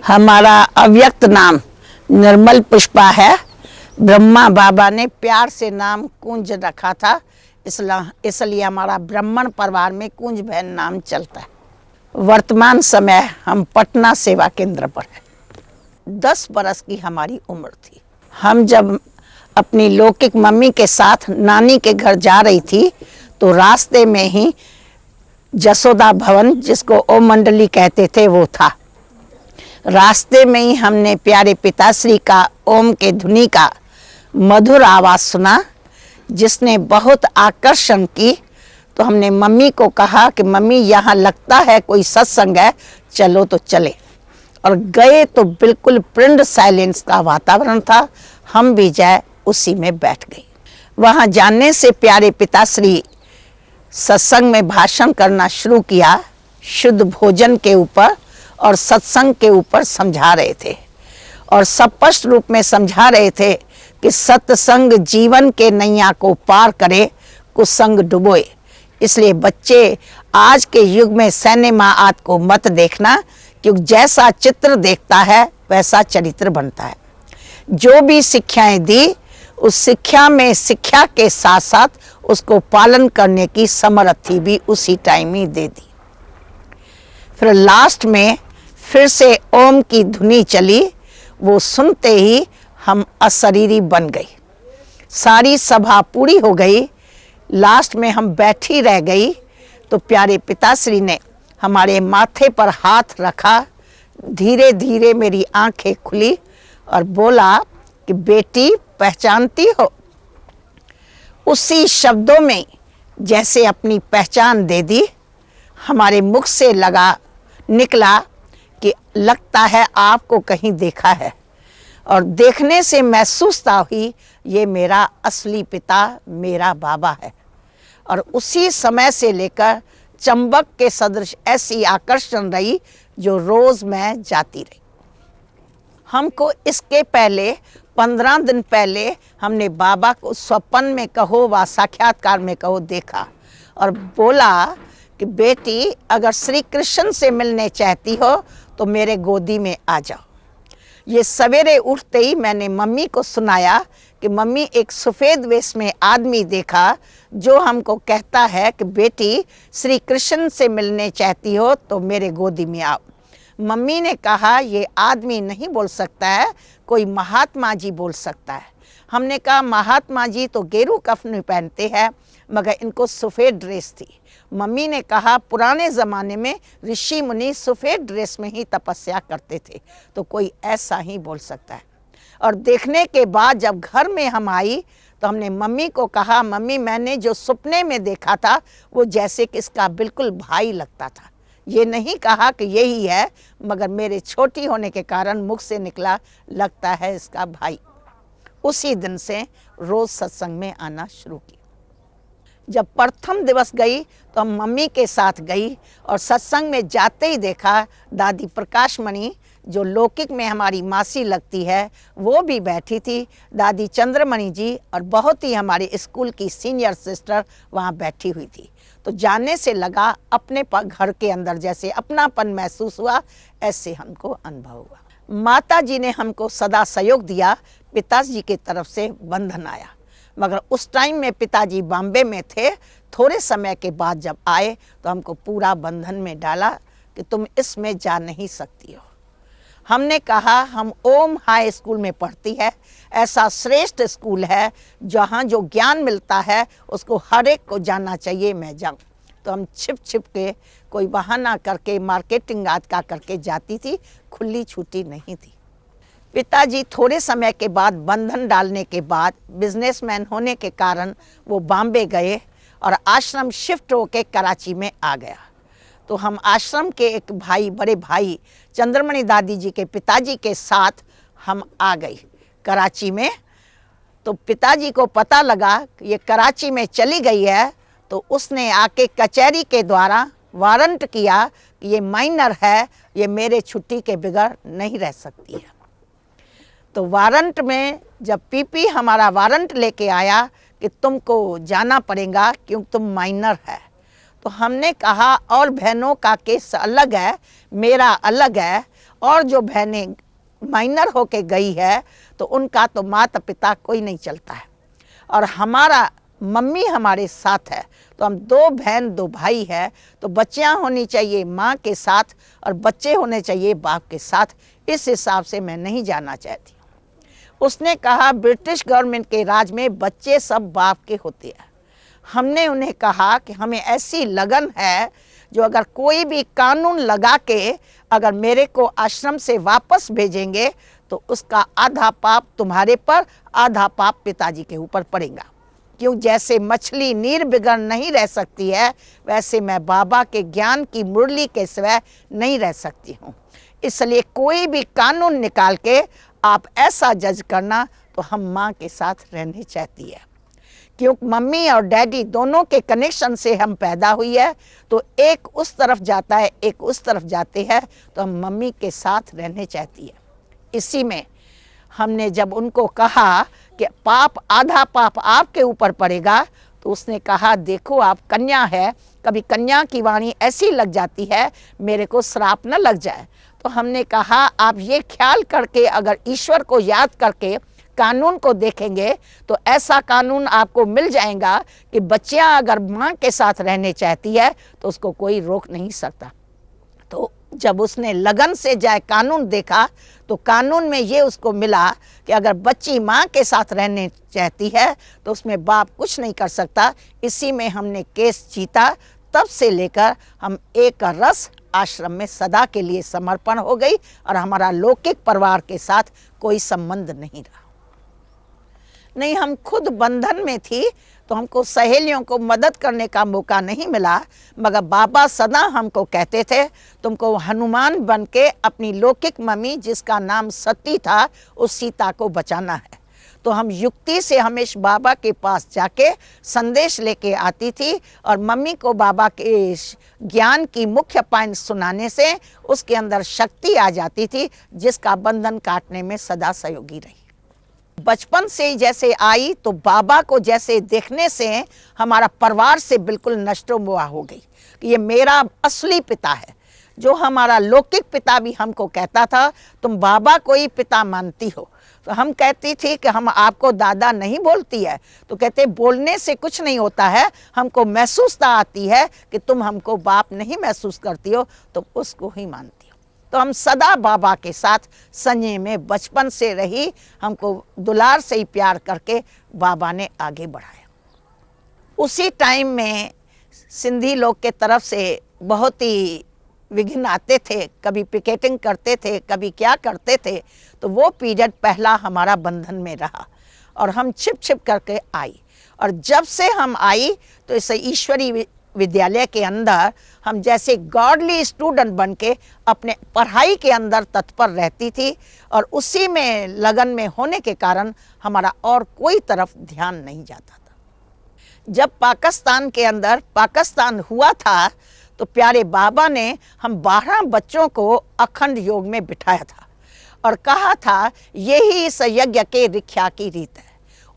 हमारा अव्यक्त नाम निर्मल पुष्पा है। ब्रह्मा बाबा ने प्यार से नाम कुंज रखा था, इसलिए हमारा ब्राह्मण परिवार में कुंज बहन नाम चलता है। वर्तमान समय हम पटना सेवा केंद्र पर है। 10 बरस की हमारी उम्र थी। हम जब अपनी लौकिक मम्मी के साथ नानी के घर जा रही थी तो रास्ते में ही जसोदा भवन, जिसको ओम मंडली कहते थे, वो था। रास्ते में ही हमने प्यारे पिताश्री का ओम के धुनी का मधुर आवाज़ सुना, जिसने बहुत आकर्षण की। तो हमने मम्मी को कहा कि मम्मी, यहाँ लगता है कोई सत्संग है, चलो तो चले। और गए तो बिल्कुल पिंड साइलेंस का वातावरण था। हम भी जाए उसी में बैठ गए। वहाँ जाने से प्यारे पिताश्री सत्संग में भाषण करना शुरू किया। शुद्ध भोजन के ऊपर और सत्संग के ऊपर समझा रहे थे, और स्पष्ट रूप में समझा रहे थे कि सत्संग जीवन के नैया को पार करे, कुसंग डुबोए। इसलिए बच्चे, आज के युग में सिनेमा आदि को मत देखना, क्योंकि जैसा चित्र देखता है वैसा चरित्र बनता है। जो भी शिक्षाएं दी, उस शिक्षा में शिक्षा के साथ साथ उसको पालन करने की समर्थी भी उसी टाइम ही दे दी। फिर लास्ट में फिर से ओम की धुनी चली। वो सुनते ही हम अशरीरी बन गई। सारी सभा पूरी हो गई। लास्ट में हम बैठी रह गई तो प्यारे पिताश्री ने हमारे माथे पर हाथ रखा। धीरे धीरे मेरी आंखें खुली और बोला कि बेटी, पहचानती हो? उसी शब्दों में जैसे अपनी पहचान दे दी। हमारे मुख से निकला कि लगता है आपको कहीं देखा है, और देखने से महसूस हुई ये मेरा असली पिता, मेरा बाबा है। और उसी समय से लेकर चंबक के सदृश ऐसी आकर्षण रही जो रोज मैं जाती रही। हमको इसके पहले 15 दिन पहले हमने बाबा को स्वप्न में कहो व साक्षात्कार में कहो देखा, और बोला कि बेटी, अगर श्री कृष्ण से मिलने चाहती हो तो मेरे गोदी में आ जाओ। ये सवेरे उठते ही मैंने मम्मी को सुनाया कि मम्मी, एक सफ़ेद वेश में आदमी देखा जो हमको कहता है कि बेटी, श्री कृष्ण से मिलने चाहती हो तो मेरे गोदी में आओ। मम्मी ने कहा, ये आदमी नहीं बोल सकता है, कोई महात्मा जी बोल सकता है। हमने कहा, महात्मा जी तो गेरू कफन पहनते हैं, मगर इनको सफ़ेद ड्रेस थी। मम्मी ने कहा, पुराने ज़माने में ऋषि मुनि सफ़ेद ड्रेस में ही तपस्या करते थे, तो कोई ऐसा ही बोल सकता है। और देखने के बाद जब घर में हम आई तो हमने मम्मी को कहा, मम्मी, मैंने जो सपने में देखा था वो जैसे कि इसका बिल्कुल भाई लगता था। ये नहीं कहा कि यही है, मगर मेरे छोटी होने के कारण मुख से निकला, लगता है इसका भाई। उसी दिन से रोज़ सत्संग में आना शुरू किया। जब प्रथम दिवस गई तो हम मम्मी के साथ गई, और सत्संग में जाते ही देखा दादी प्रकाश मणि, जो लौकिक में हमारी मासी लगती है, वो भी बैठी थी। दादी चंद्रमणि जी और बहुत ही हमारे स्कूल की सीनियर सिस्टर वहाँ बैठी हुई थी। तो जाने से लगा अपने घर के अंदर जैसे अपनापन महसूस हुआ, ऐसे हमको अनुभव हुआ। माता जी ने हमको सदा सहयोग दिया। पिताजी की तरफ से बंधन आया, मगर उस टाइम में पिताजी बॉम्बे में थे। थोड़े समय के बाद जब आए तो हमको पूरा बंधन में डाला कि तुम इसमें जा नहीं सकती हो। हमने कहा, हम ओम हाई स्कूल में पढ़ती है, ऐसा श्रेष्ठ स्कूल है जहाँ जो ज्ञान मिलता है उसको हर एक को जानना चाहिए, मैं जाऊँ। तो हम छिप छिप के कोई बहाना करके मार्केटिंग आदि का करके जाती थी, खुली छुट्टी नहीं थी। पिताजी थोड़े समय के बाद बंधन डालने के बाद बिजनेसमैन होने के कारण वो बॉम्बे गए और आश्रम शिफ्ट होके कराची में आ गया। तो हम आश्रम के एक भाई, बड़े भाई चंद्रमणि दादी जी के पिताजी के साथ हम आ गई कराची में। तो पिताजी को पता लगा कि ये कराची में चली गई है, तो उसने आके कचहरी के द्वारा वारंट किया कि ये माइनर है, ये मेरे छुट्टी के बगैर नहीं रह सकती है। तो वारंट में जब पीपी हमारा वारंट लेके आया कि तुमको जाना पड़ेगा क्योंकि तुम माइनर है, तो हमने कहा और बहनों का केस अलग है, मेरा अलग है, और जो बहनें माइनर होके गई है तो उनका तो माता पिता कोई नहीं चलता है, और हमारा मम्मी हमारे साथ है, तो हम 2 बहन 2 भाई है, तो बच्चियां होनी चाहिए माँ के साथ और बच्चे होने चाहिए बाप के साथ। इस हिसाब से मैं नहीं जाना चाहती। उसने कहा ब्रिटिश गवर्नमेंट के राज में बच्चे सब बाप के होते हैं। हमने उन्हें कहा कि हमें ऐसी लगन है जो अगर कोई भी कानून लगा के अगर मेरे को आश्रम से वापस भेजेंगे तो उसका आधा पाप तुम्हारे पर, आधा पाप पिताजी के ऊपर पड़ेगा। क्यों, जैसे मछली नीर बिगर नहीं रह सकती है, वैसे मैं बाबा के ज्ञान की मुरली के सिवाय नहीं रह सकती हूँ। इसलिए कोई भी कानून निकाल के आप ऐसा जज करना तो हम माँ के साथ रहने चाहती है। क्योंकि मम्मी और डैडी दोनों के कनेक्शन से हम पैदा हुई है, तो एक उस तरफ जाता है एक उस तरफ जाते हैं, तो हम मम्मी के साथ रहने चाहती है। इसी में हमने जब उनको कहा कि पाप, आधा पाप आपके ऊपर पड़ेगा, तो उसने कहा देखो आप कन्या है, कभी कन्या की वाणी ऐसी लग जाती है मेरे को श्राप न लग जाए। तो हमने कहा आप ये ख्याल करके अगर ईश्वर को याद करके कानून को देखेंगे तो ऐसा कानून आपको मिल जाएगा कि बच्चियां अगर माँ के साथ रहने चाहती है तो उसको कोई रोक नहीं सकता। तो जब उसने लगन से जाए कानून देखा तो कानून में ये उसको मिला कि अगर बच्ची माँ के साथ रहने चाहती है तो उसमें बाप कुछ नहीं कर सकता। इसी में हमने केस जीता। तब से लेकर हम एक रस आश्रम में सदा के लिए समर्पण हो गई और हमारा लौकिक परिवार के साथ कोई संबंध नहीं रहा। नहीं, हम खुद बंधन में थी तो हमको सहेलियों को मदद करने का मौका नहीं मिला, मगर बाबा सदा हमको कहते थे तुमको हनुमान बन के अपनी लौकिक मम्मी जिसका नाम सती था उस सीता को बचाना है। तो हम युक्ति से हमेशा बाबा के पास जाके संदेश लेके आती थी और मम्मी को बाबा के ज्ञान की मुख्य पॉइंट सुनाने से उसके अंदर शक्ति आ जाती थी जिसका बंधन काटने में सदा सहयोगी रही। बचपन से ही जैसे आई तो बाबा को जैसे देखने से हमारा परिवार से बिल्कुल नष्टोमुआ हो गई कि ये मेरा असली पिता है। जो हमारा लौकिक पिता भी हमको कहता था तुम बाबा को ही पिता मानती हो, तो हम कहती थी कि हम आपको दादा नहीं बोलती है, तो कहते बोलने से कुछ नहीं होता है, हमको महसूसता आती है कि तुम हमको बाप नहीं महसूस करती हो, तुम उसको ही मानती हो। तो हम सदा बाबा के साथ संजय में बचपन से रही, हमको दुलार से ही प्यार करके बाबा ने आगे बढ़ाया। उसी टाइम में सिंधी लोग के तरफ से बहुत ही विघ्न आते थे, कभी पिकेटिंग करते थे, कभी क्या करते थे, तो वो पीरियड पहला हमारा बंधन में रहा और हम छिप छिप करके आई। और जब से हम आई तो इस ईश्वरी विद्यालय के अंदर हम जैसे गॉडली स्टूडेंट बन के अपने पढ़ाई के अंदर तत्पर रहती थी और उसी में लगन में होने के कारण हमारा और कोई तरफ ध्यान नहीं जाता था। जब पाकिस्तान के अंदर पाकिस्तान हुआ था तो प्यारे बाबा ने हम 12 बच्चों को अखंड योग में बिठाया था और कहा था यही इस यज्ञ के रिख्या की रीत है।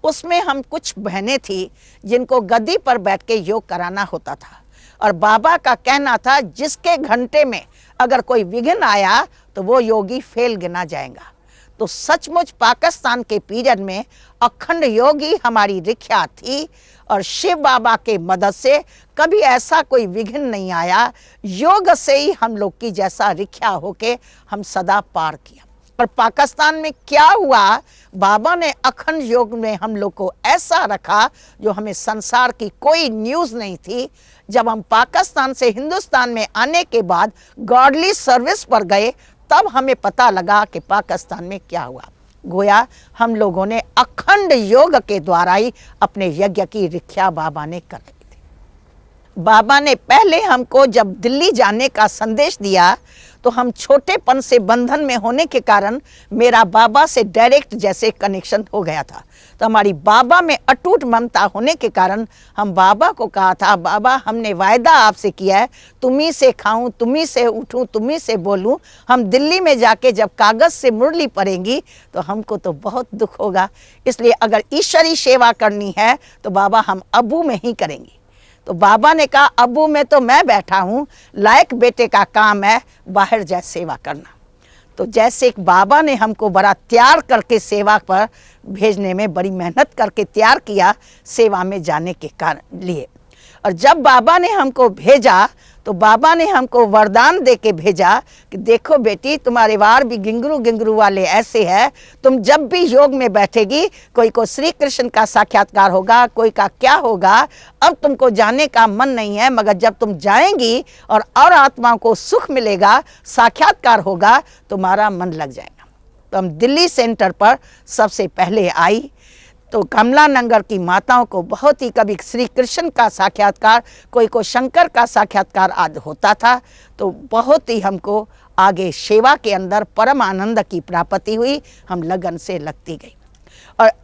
उसमें हम कुछ बहनें थी जिनको गद्दी पर बैठ के योग कराना होता था और बाबा का कहना था जिसके घंटे में अगर कोई विघ्न आया तो वो योगी फेल गिना जाएगा। तो सचमुच पाकिस्तान के पीरियड में अखंड योगी हमारी रिख्या थी और शिव बाबा के मदद से कभी ऐसा कोई विघ्न नहीं आया। योग से ही हम लोग की जैसा रिख्या होके हम सदा पार किया। और पाकिस्तान में क्या हुआ, बाबा ने अखंड योग में हम लोग को ऐसा रखा जो हमें संसार की कोई न्यूज़ नहीं थी। जब हम पाकिस्तान से हिंदुस्तान में आने के बाद गॉडली सर्विस पर गए तब हमें पता लगा कि पाकिस्तान में क्या हुआ। गोया हम लोगों ने अखंड योग के द्वारा ही अपने यज्ञ की रिख्या बाबा ने कर ली थी। बाबा ने पहले हमको जब दिल्ली जाने का संदेश दिया तो हम छोटेपन से बंधन में होने के कारण मेरा बाबा से डायरेक्ट जैसे कनेक्शन हो गया था। तो हमारी बाबा में अटूट ममता होने के कारण हम बाबा को कहा था बाबा हमने वायदा आपसे किया है तुम्ही से खाऊं, तुम्ही से उठूं, तुम्ही से बोलूं। हम दिल्ली में जाके जब कागज़ से मुरली पढ़ेंगी तो हमको तो बहुत दुख होगा, इसलिए अगर ईश्वरी सेवा करनी है तो बाबा हम अबू में ही करेंगी। तो बाबा ने कहा अबू में तो मैं बैठा हूँ, लायक बेटे का काम है बाहर जाए सेवा करना। तो जैसे एक बाबा ने हमको बड़ा तैयार करके सेवा पर भेजने में बड़ी मेहनत करके तैयार किया सेवा में जाने के कारण लिए, और जब बाबा ने हमको भेजा तो बाबा ने हमको वरदान दे के भेजा कि देखो बेटी, तुम्हारे वार भी गिंगरू गिंगरू वाले ऐसे हैं, तुम जब भी योग में बैठेगी कोई को श्री कृष्ण का साक्षात्कार होगा, कोई का क्या होगा, अब तुमको जाने का मन नहीं है, मगर जब तुम जाएंगी और आत्माओं को सुख मिलेगा, साक्षात्कार होगा, तुम्हारा मन लग जाएगा। तो हम दिल्ली सेंटर पर सबसे पहले आई तो कमला नगर की माताओं को बहुत ही कभी श्री कृष्ण का साक्षात्कार, कोई को शंकर का साक्षात्कार आदि होता था, तो बहुत ही हमको आगे सेवा के अंदर परम आनंद की प्राप्ति हुई। हम लगन से लगती गई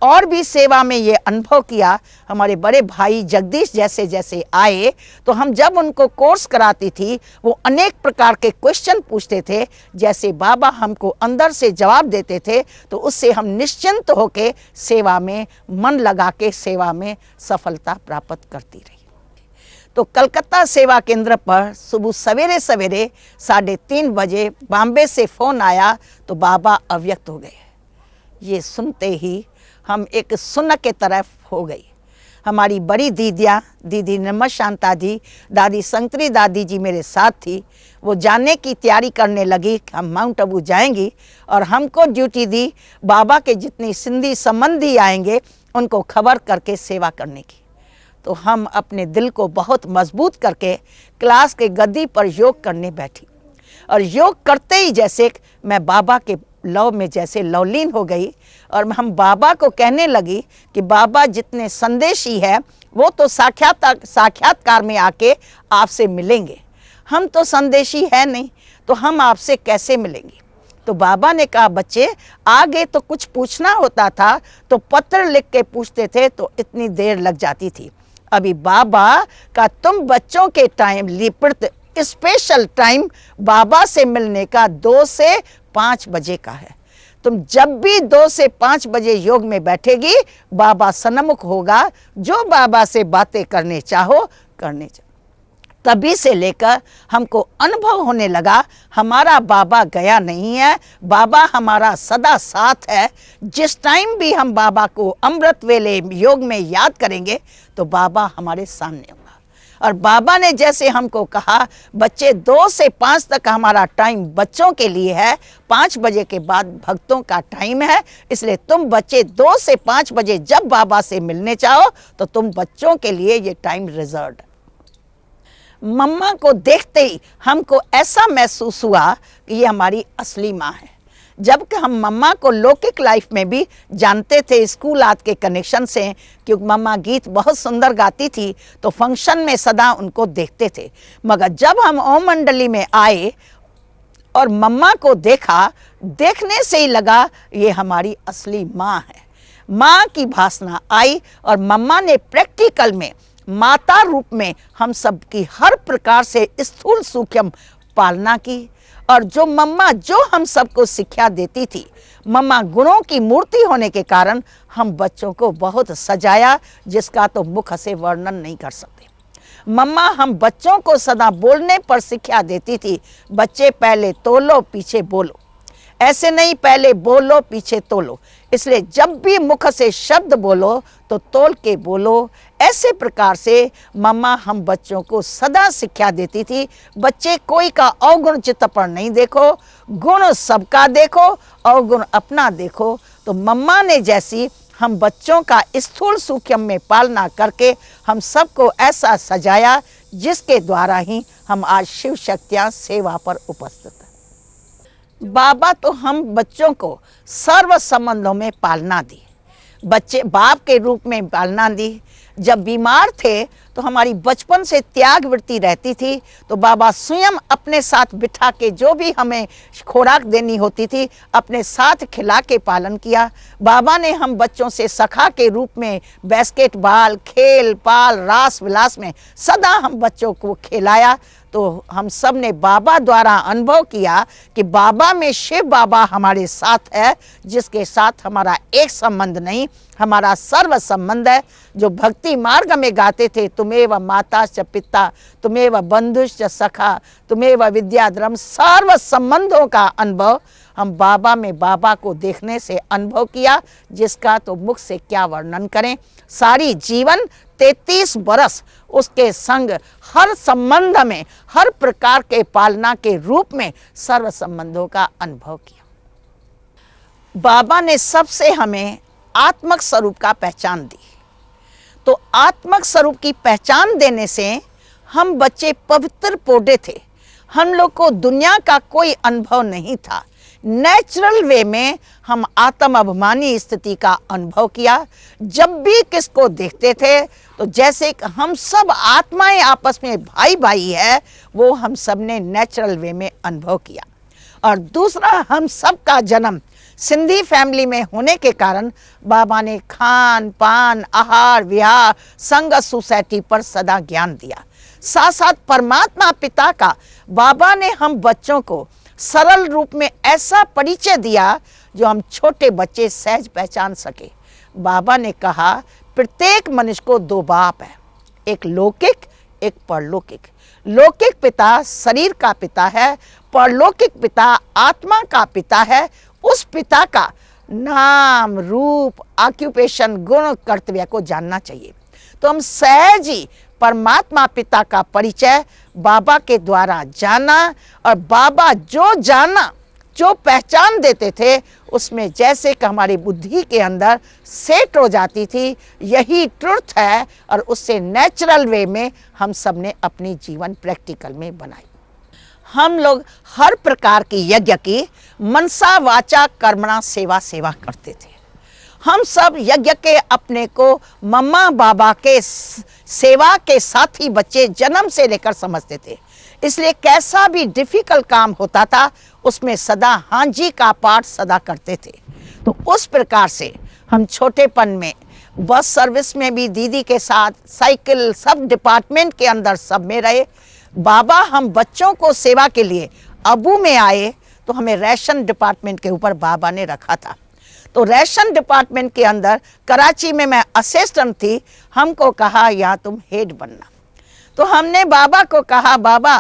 और भी सेवा में ये अनुभव किया। हमारे बड़े भाई जगदीश जैसे जैसे आए तो हम जब उनको कोर्स कराती थी, वो अनेक प्रकार के क्वेश्चन पूछते थे, जैसे बाबा हमको अंदर से जवाब देते थे, तो उससे हम निश्चिंत होके सेवा में मन लगा के सेवा में सफलता प्राप्त करती रही। तो कलकत्ता सेवा केंद्र पर सुबह सवेरे सवेरे 3:30 बजे बॉम्बे से फ़ोन आया तो बाबा अव्यक्त हो गए। ये सुनते ही हम एक सुन्न के तरफ हो गई। हमारी बड़ी दीदियाँ, दीदी निर्मल शांता जी, दादी संतरी दादी जी मेरे साथ थी। वो जाने की तैयारी करने लगी कि हम माउंट आबू जाएंगी, और हमको ड्यूटी दी बाबा के जितनी सिंधी संबंधी आएंगे उनको खबर करके सेवा करने की। तो हम अपने दिल को बहुत मजबूत करके क्लास के गद्दी पर योग करने बैठी, और योग करते ही जैसे मैं बाबा के लव में जैसे लवलीन हो गई, और हम बाबा को कहने लगी कि बाबा जितने संदेशी है वो तो साक्षात्कार में आके आपसे मिलेंगे, हम तो संदेशी है नहीं, तो हम आपसे कैसे मिलेंगे। तो बाबा ने कहा बच्चे, आगे तो कुछ पूछना होता था तो पत्र लिख के पूछते थे, तो इतनी देर लग जाती थी। अभी बाबा का तुम बच्चों के टाइम लिपट स्पेशल टाइम बाबा से मिलने का 2 से 5 बजे का है। तुम जब भी 2 से 5 बजे योग में बैठेगी, बाबा सन्मुख होगा, जो बाबा से बातें करने चाहो करने चाहो। तभी से लेकर हमको अनुभव होने लगा हमारा बाबा गया नहीं है, बाबा हमारा सदा साथ है। जिस टाइम भी हम बाबा को अमृत वेले योग में याद करेंगे तो बाबा हमारे सामने होगा। और बाबा ने जैसे हमको कहा बच्चे 2 से 5 तक हमारा टाइम बच्चों के लिए है, 5 बजे के बाद भक्तों का टाइम है, इसलिए तुम बच्चे 2 से 5 बजे जब बाबा से मिलने चाहो तो तुम बच्चों के लिए ये टाइम रिजर्व है। मम्मा को देखते ही हमको ऐसा महसूस हुआ कि ये हमारी असली माँ है। जबकि हम मम्मा को लौकिक लाइफ में भी जानते थे स्कूल आदि के कनेक्शन से, क्योंकि मम्मा गीत बहुत सुंदर गाती थी तो फंक्शन में सदा उनको देखते थे। मगर जब हम ओम मंडली में आए और मम्मा को देखा, देखने से ही लगा ये हमारी असली माँ है। माँ की भासना आई और मम्मा ने प्रैक्टिकल में माता रूप में हम सबकी हर प्रकार से स्थूल सूक्ष्म पालना की। और जो मम्मा जो हम सबको शिक्षा देती थी, मम्मा गुणों की मूर्ति होने के कारण हम बच्चों को बहुत सजाया, जिसका तो मुख से वर्णन नहीं कर सकते। मम्मा हम बच्चों को सदा बोलने पर शिक्षा देती थी, बच्चे पहले तोलो पीछे बोलो, ऐसे नहीं पहले बोलो पीछे तोलो। इसलिए जब भी मुख से शब्द बोलो तो तोल के बोलो। ऐसे प्रकार से मम्मा हम बच्चों को सदा शिक्षा देती थी, बच्चे कोई का अवगुण चित्त पर नहीं देखो, गुण सबका देखो, अवगुण अपना देखो। तो मम्मा ने जैसी हम बच्चों का स्थूल सूक्ष्म में पालना करके हम सबको ऐसा सजाया, जिसके द्वारा ही हम आज शिव शक्तियाँ सेवा पर उपस्थित हैं। बाबा तो हम बच्चों को सर्व संबंधों में पालना दी, बच्चे बाप के रूप में पालना दी। जब बीमार थे तो हमारी बचपन से त्याग वृत्ति रहती थी, तो बाबा स्वयं अपने साथ बिठा के जो भी हमें खुराक देनी होती थी अपने साथ खिला के पालन किया। बाबा ने हम बच्चों से सखा के रूप में बास्केटबॉल, खेल पाल, रास विलास में सदा हम बच्चों को खिलाया। तो हम सब ने बाबा द्वारा अनुभव किया कि बाबा में शिव बाबा हमारे साथ है, जिसके साथ हमारा एक संबंध नहीं, हमारा सर्व संबंध है। जो भक्ति मार्ग में गाते थे, तुमेव माता च पिता, तुमेव बंधुश्च सखा, तुमेव विद्याधर्म, सर्व संबंधों का अनुभव हम बाबा में बाबा को देखने से अनुभव किया, जिसका तो मुख से क्या वर्णन करें। सारी जीवन 33 बरस उसके संग हर संबंध में, हर प्रकार के पालना के रूप में सर्व संबंधों का अनुभव किया। बाबा ने सबसे हमें आत्मक स्वरूप का पहचान दी। तो आत्मक स्वरूप की पहचान देने से हम बच्चे पवित्र पौधे थे। हम लोग को दुनिया का कोई अनुभव नहीं था। नेचुरल वे में हम आत्म अभिमानी स्थिति का अनुभव किया। जब भी किसको देखते थे तो जैसे कि हम सब आत्माएं आपस में भाई भाई है, वो हम सब ने नेचुरल वे में अनुभव किया। और दूसरा, हम सब का जन्म सिंधी फैमिली में होने के कारण बाबा ने खान पान, आहार विहार, संघ सोसाइटी पर सदा ज्ञान दिया। साथ साथ परमात्मा पिता का बाबा ने हम बच्चों को सरल रूप में ऐसा परिचय दिया जो हम छोटे बच्चे सहज पहचान सके। बाबा ने कहा, प्रत्येक मनुष्य को 2 बाप है, एक लौकिक, एक परलौकिक। लौकिक पिता शरीर का पिता है, परलौकिक पिता आत्मा का पिता है। उस पिता का नाम, रूप, ऑक्यूपेशन, गुण, कर्तव्य को जानना चाहिए। तो हम सहज ही परमात्मा पिता का परिचय बाबा के द्वारा जाना, और बाबा जो जाना, जो पहचान देते थे, उसमें जैसे कि हमारी बुद्धि के अंदर सेट हो जाती थी, यही ट्रुथ है। और उससे नेचुरल वे में हम सब ने अपनी जीवन प्रैक्टिकल में बनाई। हम लोग हर प्रकार की यज्ञ की मनसा वाचा कर्मणा सेवा करते थे। हम सब यज्ञ के अपने को मम्मा बाबा के सेवा के साथी बच्चे जन्म से लेकर समझते थे। इसलिए कैसा भी डिफिकल्ट काम होता था, उसमें सदा हाँ जी का पाठ सदा करते थे। तो उस प्रकार से हम छोटेपन में बस सर्विस में भी दीदी के साथ, साइकिल, सब डिपार्टमेंट के अंदर सब में रहे। बाबा हम बच्चों को सेवा के लिए अबू में आए तो हमें रेशन डिपार्टमेंट के ऊपर बाबा ने रखा था। तो रेशन डिपार्टमेंट के अंदर कराची में मैं असिस्टेंट थी। हमको कहा, या तुम हेड बनना। तो हमने बाबा को कहा, बाबा,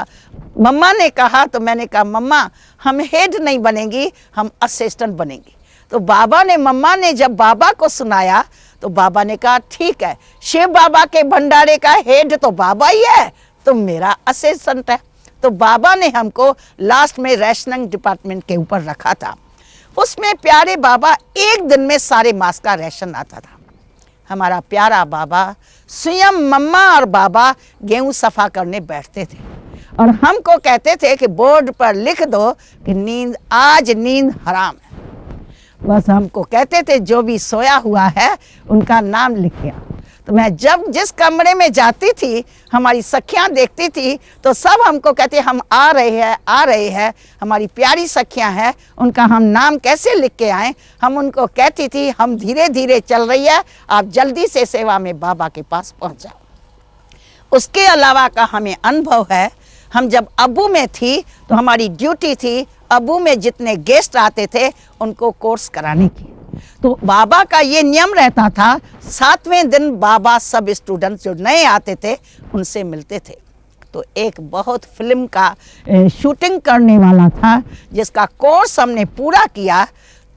मम्मा ने कहा, तो मैंने कहा, मम्मा हम हेड नहीं बनेंगी, हम असिस्टेंट बनेंगी। तो बाबा ने, मम्मा ने जब बाबा को सुनाया तो बाबा ने कहा, ठीक है, शिव बाबा के भंडारे का हेड तो बाबा ही है, तो मेरा असिस्टेंट है। तो बाबा ने हमको लास्ट में रेशनिंग डिपार्टमेंट के ऊपर रखा था। उसमें प्यारे बाबा एक दिन में सारे मास का राशन आता था। हमारा प्यारा बाबा स्वयं मम्मा और बाबा गेहूं सफा करने बैठते थे और हमको कहते थे कि बोर्ड पर लिख दो कि आज नींद हराम है। बस हमको कहते थे जो भी सोया हुआ है उनका नाम लिख गया। तो मैं जब जिस कमरे में जाती थी, हमारी सखियां देखती थी तो सब हमको कहते, हम आ रहे हैं। हमारी प्यारी सखियां हैं, उनका हम नाम कैसे लिख के आए। हम उनको कहती थी, हम धीरे धीरे चल रही है, आप जल्दी से सेवा में बाबा के पास पहुंच जाओ। उसके अलावा का हमें अनुभव है, हम जब अबू में थी तो हमारी ड्यूटी थी अबू में जितने गेस्ट आते थे उनको कोर्स कराने की। तो बाबा का ये नियम रहता था, 7वें दिन बाबा सब स्टूडेंट्स जो नए आते थे उनसे मिलते थे। तो एक बहुत फिल्म का शूटिंग करने वाला था जिसका कोर्स हमने पूरा किया।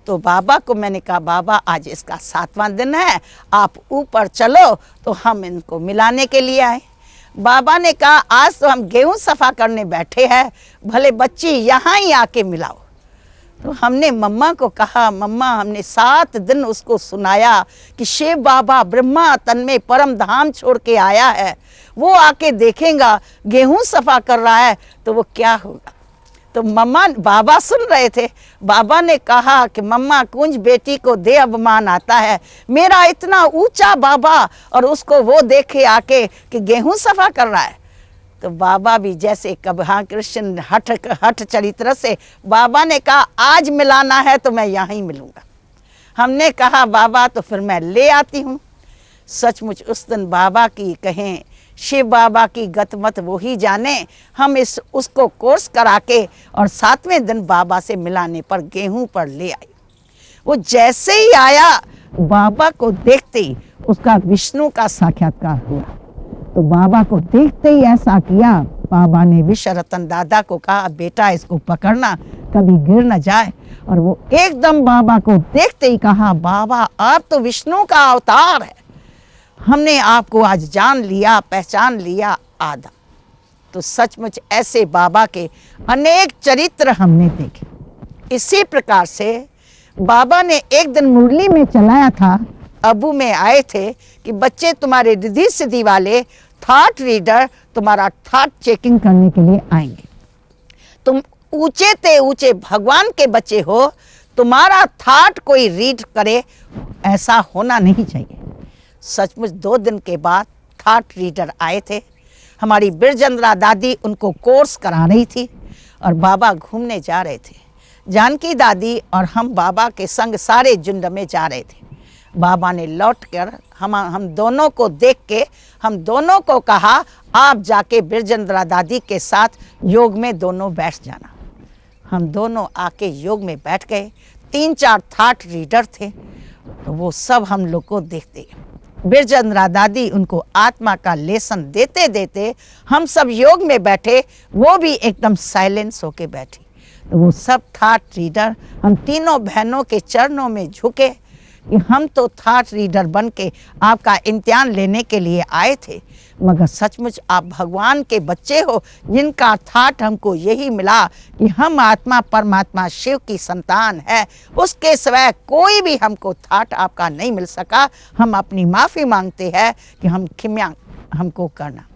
तो बाबा को मैंने कहा, बाबा आज इसका 7वां दिन है, आप ऊपर चलो। तो हम इनको मिलाने के लिए आए। बाबा ने कहा, आज तो हम गेहूं सफा करने बैठे हैं, भले बच्ची यहाँ ही आके मिलाओ। तो हमने मम्मा को कहा, मम्मा हमने 7 दिन उसको सुनाया कि शिव बाबा ब्रह्मा तन में परम धाम छोड़ के आया है, वो आके देखेगा गेहूं सफा कर रहा है तो वो क्या होगा। तो मम्मा, बाबा सुन रहे थे। बाबा ने कहा कि मम्मा, कुंज बेटी को दे अपमान आता है, मेरा इतना ऊंचा बाबा और उसको वो देखे आके कि गेहूं सफा कर रहा है। तो बाबा भी जैसे कबहा कृष्ण हठ चरित्र से बाबा ने कहा, आज मिलाना है तो मैं यहाँ ही मिलूँगा। हमने कहा, बाबा तो फिर मैं ले आती हूँ। सचमुच उस दिन बाबा की कहें, शिव बाबा की गतमत वो ही जाने। हम उसको कोर्स करा के और 7वें दिन बाबा से मिलाने पर गेहूं पर ले आए। वो जैसे ही आया, बाबा को देखते ही उसका विष्णु का साक्षात्कार हुआ। तो बाबा को देखते ही ऐसा किया, बाबा ने विश्व रतन दादा को कहा, बेटा इसको पकड़ना, कभी गिर न जाए। और वो एकदम बाबा को देखते ही कहा, बाबा आप तो विष्णु का अवतार है, हमने आपको आज जान लिया, पहचान लिया आधा। तो सचमुच ऐसे बाबा के अनेक चरित्र हमने देखे। इसी प्रकार से बाबा ने एक दिन मुरली में चलाया था, अबू में आए थे कि बच्चे तुम्हारे रिद्धि सिद्धि वाले थॉट रीडर तुम्हारा थॉट चेकिंग करने के लिए आएंगे। तुम ऊंचे ते ऊंचे भगवान के बच्चे हो, तुम्हारा थॉट कोई रीड करे, ऐसा होना नहीं चाहिए। सचमुच 2 दिन के बाद थॉट रीडर आए थे। हमारी बिरजंद्रा दादी उनको कोर्स करा रही थी और बाबा घूमने जा रहे थे। जानकी दादी और हम बाबा के संग सारे झुंड में जा रहे थे। बाबा ने लौटकर हम दोनों को देख के हम दोनों को कहा, आप जाके बिरजंद्रा दादी के साथ योग में दोनों बैठ जाना। हम दोनों आके योग में बैठ गए। 3-4 थॉट रीडर थे, तो वो सब हम लोग को देखते। बिरजंद्रा दादी उनको आत्मा का लेसन देते देते हम सब योग में बैठे, वो भी एकदम साइलेंस होके बैठी। तो वो सब थॉट रीडर हम तीनों बहनों के चरणों में झुके कि हम तो थॉट रीडर बन के आपका इम्तिहान लेने के लिए आए थे, मगर सचमुच आप भगवान के बच्चे हो, जिनका थॉट हमको यही मिला कि हम आत्मा परमात्मा शिव की संतान है, उसके सिवाय कोई भी हमको थॉट आपका नहीं मिल सका। हम अपनी माफ़ी मांगते हैं कि हम क्षमा हमको करना।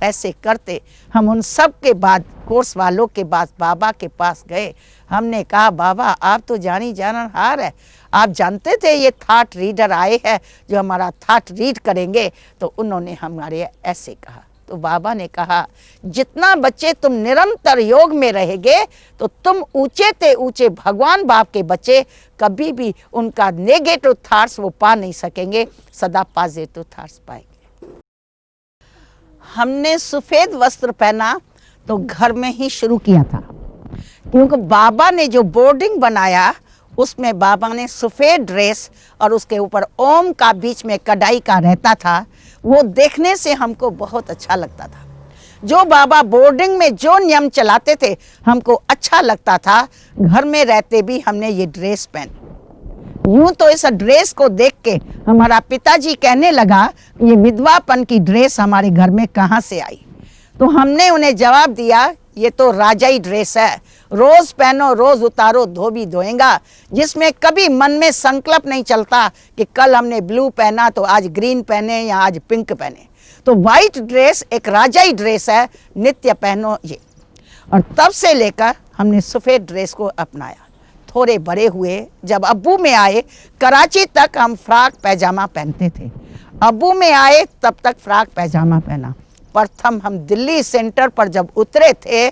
ऐसे करते हम उन सब के बाद कोर्स वालों के बाद बाबा के पास गए। हमने कहा, बाबा आप तो जानी जाननहार है, आप जानते थे ये थॉट रीडर आए हैं जो हमारा थॉट रीड करेंगे? तो उन्होंने हमारे ऐसे कहा। तो बाबा ने कहा, जितना बच्चे तुम निरंतर योग में रहेंगे तो तुम ऊंचे ते ऊंचे भगवान बाप के बच्चे कभी भी उनका नेगेटिव थॉट्स वो पा नहीं सकेंगे, सदा पॉजिटिव थॉट्स पाएंगे। हमने सफ़ेद वस्त्र पहना तो घर में ही शुरू किया था, क्योंकि बाबा ने जो बोर्डिंग बनाया उसमें बाबा ने सफ़ेद ड्रेस और उसके ऊपर ओम का बीच में कढ़ाई का रहता था। वो देखने से हमको बहुत अच्छा लगता था। जो बाबा बोर्डिंग में जो नियम चलाते थे हमको अच्छा लगता था। घर में रहते भी हमने ये ड्रेस पहनी। यूं तो इस ड्रेस को देख के हमारा पिताजी कहने लगा, ये विधवापन की ड्रेस हमारे घर में कहाँ से आई? तो हमने उन्हें जवाब दिया, ये तो राजाई ड्रेस है, रोज पहनो रोज उतारो धोबी धोएगा, जिसमें कभी मन में संकल्प नहीं चलता कि कल हमने ब्लू पहना तो आज ग्रीन पहने या आज पिंक पहने। तो वाइट ड्रेस एक राजाई ड्रेस है, नित्य पहनो ये। और तब से लेकर हमने सफ़ेद ड्रेस को अपनाया। थोड़े बड़े हुए, जब अब्बू में आए, कराची तक हम फ्रॉक पैजामा पहनते थे। अब्बू में आए तब तक फ्रॉक पैजामा पहना। प्रथम हम दिल्ली सेंटर पर जब उतरे थे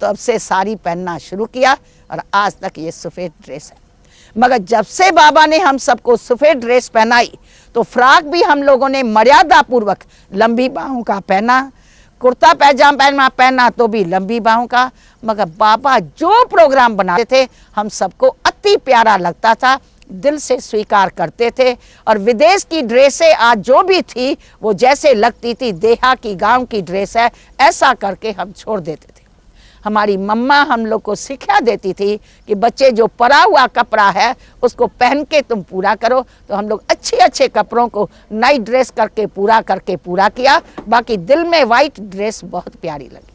तब से साड़ी पहनना शुरू किया और आज तक ये सफ़ेद ड्रेस है। मगर जब से बाबा ने हम सबको सफ़ेद ड्रेस पहनाई तो फ्रॉक भी हम लोगों ने मर्यादा पूर्वक लंबी बाहों का पहना, कुर्ता पैजामा पहना तो भी लंबी बाहों का। मगर बाबा जो प्रोग्राम बनाते थे हम सबको अति प्यारा लगता था, दिल से स्वीकार करते थे। और विदेश की ड्रेसें आज जो भी थी वो जैसे लगती थी देहा की गांव की ड्रेस है, ऐसा करके हम छोड़ देते थे। हमारी मम्मा हम लोग को सिखा देती थी कि बच्चे जो परा हुआ कपड़ा है उसको पहन के तुम पूरा करो। तो हम लोग अच्छे अच्छे कपड़ों को नई ड्रेस करके पूरा किया। बाकी दिल में वाइट ड्रेस बहुत प्यारी लगी।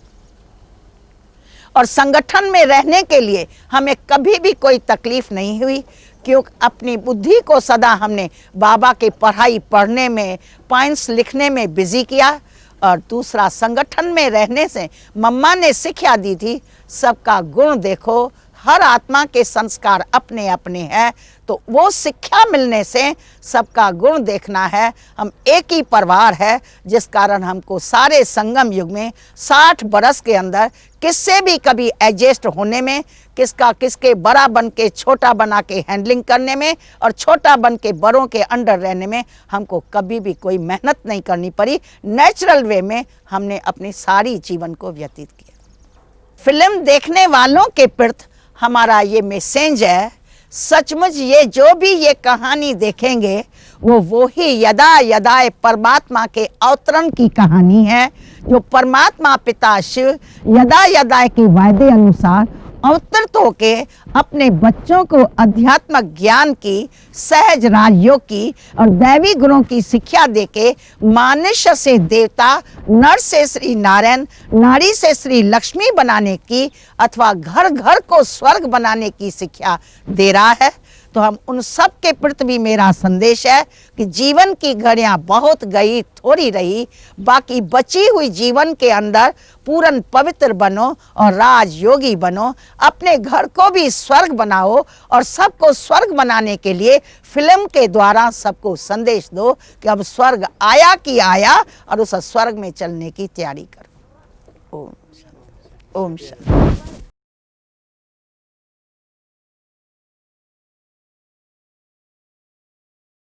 और संगठन में रहने के लिए हमें कभी भी कोई तकलीफ नहीं हुई, क्योंकि अपनी बुद्धि को सदा हमने बाबा की पढ़ाई पढ़ने में, पॉइंट्स लिखने में बिजी किया। और दूसरा, संगठन में रहने से मम्मा ने शिक्षा दी थी, सबका गुण देखो, हर आत्मा के संस्कार अपने अपने हैं। तो वो शिक्षा मिलने से सबका गुण देखना है। हम एक ही परिवार है, जिस कारण हमको सारे संगम युग में 60 बरस के अंदर किससे भी कभी एडजस्ट होने में, किसका किसके बड़ा बन के छोटा बना के हैंडलिंग करने में और छोटा बन के बड़ों के अंडर रहने में हमको कभी भी कोई मेहनत नहीं करनी पड़ी। नेचुरल वे में हमने अपनी सारी जीवन को व्यतीत किया। फिल्म देखने वालों के प्रति हमारा ये मैसेज है, सचमुच ये जो भी ये कहानी देखेंगे वो ही यदा यदाए परमात्मा के अवतरण की कहानी है, जो परमात्मा पिता शिव यदा यदा के वायदे अनुसार अवतरित होके अपने बच्चों को अध्यात्मक ज्ञान की, सहज राजयोग की और दैवी गुणों की शिक्षा देके मनुष्य से देवता, नर से श्री नारायण, नारी से श्री लक्ष्मी बनाने की अथवा घर घर को स्वर्ग बनाने की शिक्षा दे रहा है। तो हम उन सब के प्रति भी मेरा संदेश है कि जीवन की घड़ियां बहुत गई, थोड़ी रही, बाकी बची हुई जीवन के अंदर पूर्ण पवित्र बनो और राजयोगी बनो। अपने घर को भी स्वर्ग बनाओ और सबको स्वर्ग बनाने के लिए फिल्म के द्वारा सबको संदेश दो कि अब स्वर्ग आया कि आया और उस स्वर्ग में चलने की तैयारी करो। ओम शांति। ओम शांति।